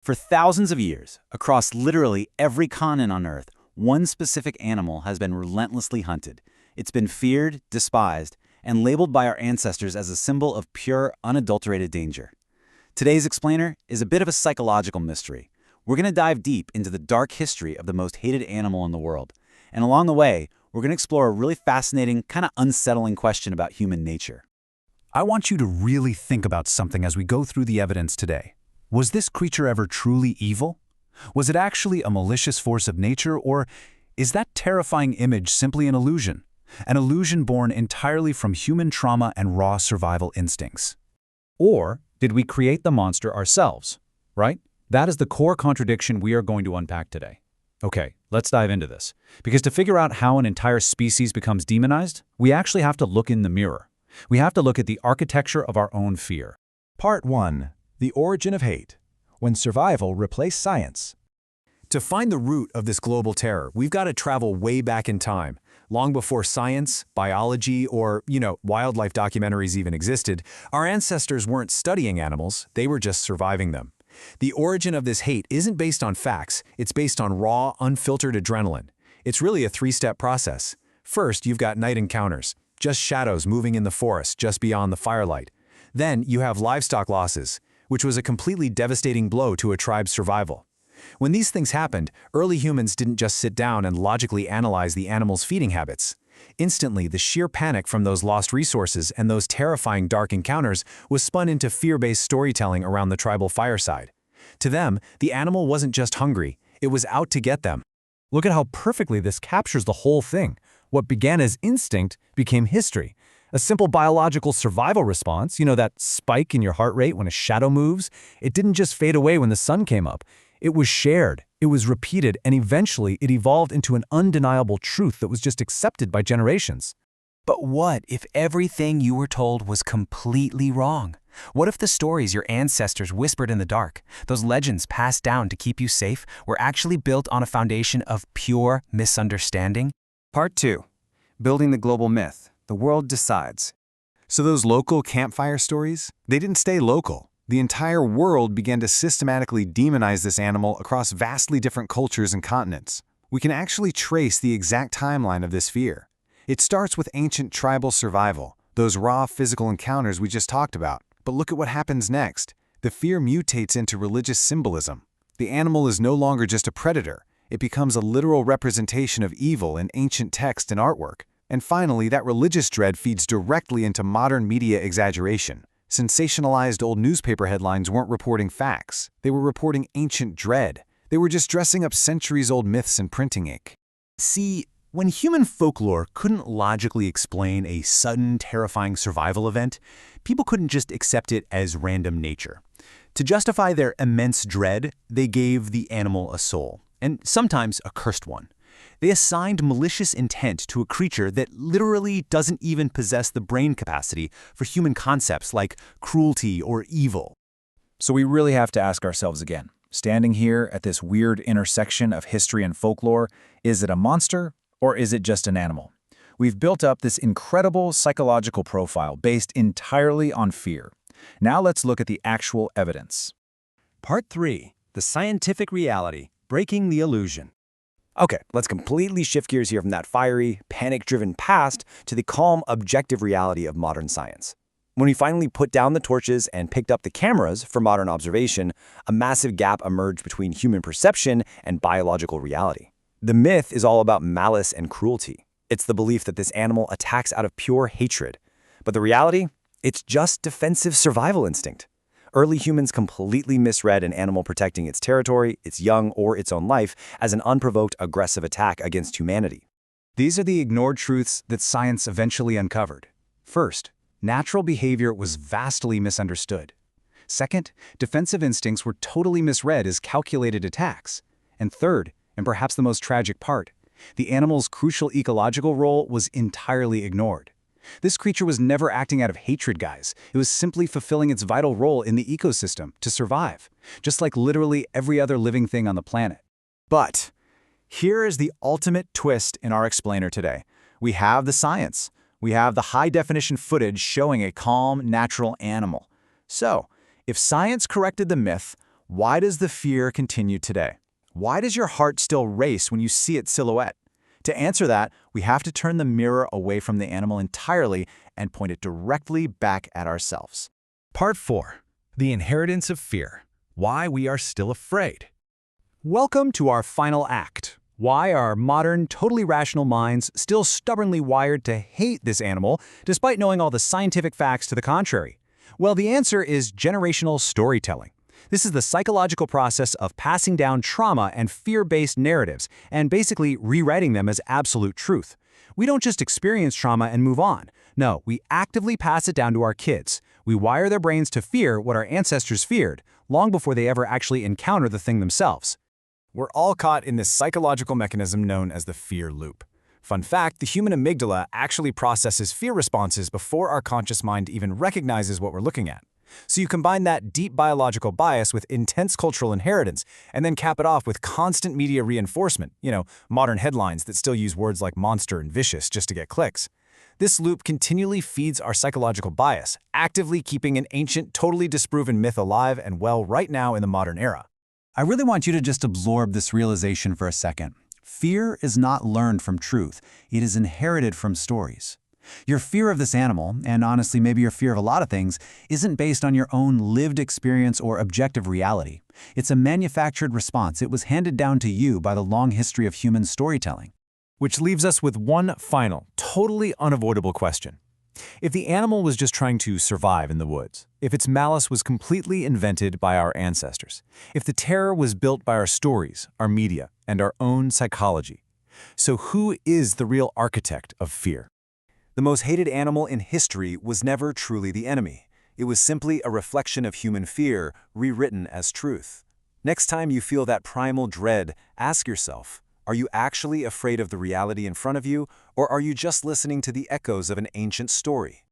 For thousands of years, across literally every continent on Earth, one specific animal has been relentlessly hunted. It's been feared, despised, and labeled by our ancestors as a symbol of pure, unadulterated danger. Today's explainer is a bit of a psychological mystery. We're going to dive deep into the dark history of the most hated animal in the world. And along the way, we're going to explore a really fascinating, kind of unsettling question about human nature. I want you to really think about something as we go through the evidence today. Was this creature ever truly evil? Was it actually a malicious force of nature, or is that terrifying image simply an illusion? An illusion born entirely from human trauma and raw survival instincts? Or did we create the monster ourselves, right? That is the core contradiction we are going to unpack today. Okay, let's dive into this. Because to figure out how an entire species becomes demonized, we actually have to look in the mirror. We have to look at the architecture of our own fear. Part 1. The Origin of Hate. When Survival Replaced Science. To find the root of this global terror, we've got to travel way back in time. Long before science, biology, or, wildlife documentaries even existed, our ancestors weren't studying animals, they were just surviving them. The origin of this hate isn't based on facts, it's based on raw, unfiltered adrenaline. It's really a three-step process. First, you've got night encounters, just shadows moving in the forest just beyond the firelight. Then you have livestock losses, which was a completely devastating blow to a tribe's survival. When these things happened, early humans didn't just sit down and logically analyze the animal's feeding habits. Instantly, the sheer panic from those lost resources and those terrifying dark encounters was spun into fear-based storytelling around the tribal fireside. To them, the animal wasn't just hungry, it was out to get them. Look at how perfectly this captures the whole thing. What began as instinct became history. A simple biological survival response, that spike in your heart rate when a shadow moves, it didn't just fade away when the sun came up. It was shared, it was repeated, and eventually it evolved into an undeniable truth that was just accepted by generations. But what if everything you were told was completely wrong? What if the stories your ancestors whispered in the dark, those legends passed down to keep you safe, were actually built on a foundation of pure misunderstanding? Part 2. Building the global myth. The world decides. So those local campfire stories, they didn't stay local. The entire world began to systematically demonize this animal across vastly different cultures and continents. We can actually trace the exact timeline of this fear. It starts with ancient tribal survival, those raw physical encounters we just talked about. But look at what happens next. The fear mutates into religious symbolism. The animal is no longer just a predator. It becomes a literal representation of evil in ancient text and artwork. And finally, that religious dread feeds directly into modern media exaggeration. Sensationalized old newspaper headlines weren't reporting facts. They were reporting ancient dread. They were just dressing up centuries-old myths in printing ink. See, when human folklore couldn't logically explain a sudden, terrifying survival event, people couldn't just accept it as random nature. To justify their immense dread, they gave the animal a soul, and sometimes a cursed one. They assigned malicious intent to a creature that literally doesn't even possess the brain capacity for human concepts like cruelty or evil. So we really have to ask ourselves again, standing here at this weird intersection of history and folklore, is it a monster or is it just an animal? We've built up this incredible psychological profile based entirely on fear. Now let's look at the actual evidence. Part 3. The Scientific Reality. Breaking the Illusion. Okay, let's completely shift gears here from that fiery, panic-driven past to the calm, objective reality of modern science. When we finally put down the torches and picked up the cameras for modern observation, a massive gap emerged between human perception and biological reality. The myth is all about malice and cruelty. It's the belief that this animal attacks out of pure hatred. But the reality? It's just defensive survival instinct. Early humans completely misread an animal protecting its territory, its young, or its own life as an unprovoked aggressive attack against humanity. These are the ignored truths that science eventually uncovered. First, natural behavior was vastly misunderstood. Second, defensive instincts were totally misread as calculated attacks. And third, and perhaps the most tragic part, the animal's crucial ecological role was entirely ignored. This creature was never acting out of hatred, guys. It was simply fulfilling its vital role in the ecosystem to survive, just like literally every other living thing on the planet. But here is the ultimate twist in our explainer today. We have the science. We have the high-definition footage showing a calm, natural animal. So, if science corrected the myth, Why does the fear continue today? Why does your heart still race when you see its silhouette? To answer that, we have to turn the mirror away from the animal entirely and point it directly back at ourselves. Part 4. The Inheritance of Fear. Why we are still afraid. Welcome to our final act. Why are modern, totally rational minds still stubbornly wired to hate this animal, despite knowing all the scientific facts to the contrary? Well, the answer is generational storytelling. This is the psychological process of passing down trauma and fear-based narratives and basically rewriting them as absolute truth. We don't just experience trauma and move on. No, we actively pass it down to our kids. We wire their brains to fear what our ancestors feared, long before they ever actually encounter the thing themselves. We're all caught in this psychological mechanism known as the fear loop. Fun fact, the human amygdala actually processes fear responses before our conscious mind even recognizes what we're looking at. So you combine that deep biological bias with intense cultural inheritance, and then cap it off with constant media reinforcement, modern headlines that still use words like monster and vicious just to get clicks. This loop continually feeds our psychological bias, actively keeping an ancient, totally disproven myth alive and well right now in the modern era. I really want you to just absorb this realization for a second. Fear is not learned from truth. It is inherited from stories. Your fear of this animal, and honestly maybe your fear of a lot of things, isn't based on your own lived experience or objective reality. It's a manufactured response. It was handed down to you by the long history of human storytelling. Which leaves us with one final, totally unavoidable question. If the animal was just trying to survive in the woods, if its malice was completely invented by our ancestors, if the terror was built by our stories, our media, and our own psychology, so who is the real architect of fear? The most hated animal in history was never truly the enemy. It was simply a reflection of human fear, rewritten as truth. Next time you feel that primal dread, ask yourself, are you actually afraid of the reality in front of you, or are you just listening to the echoes of an ancient story?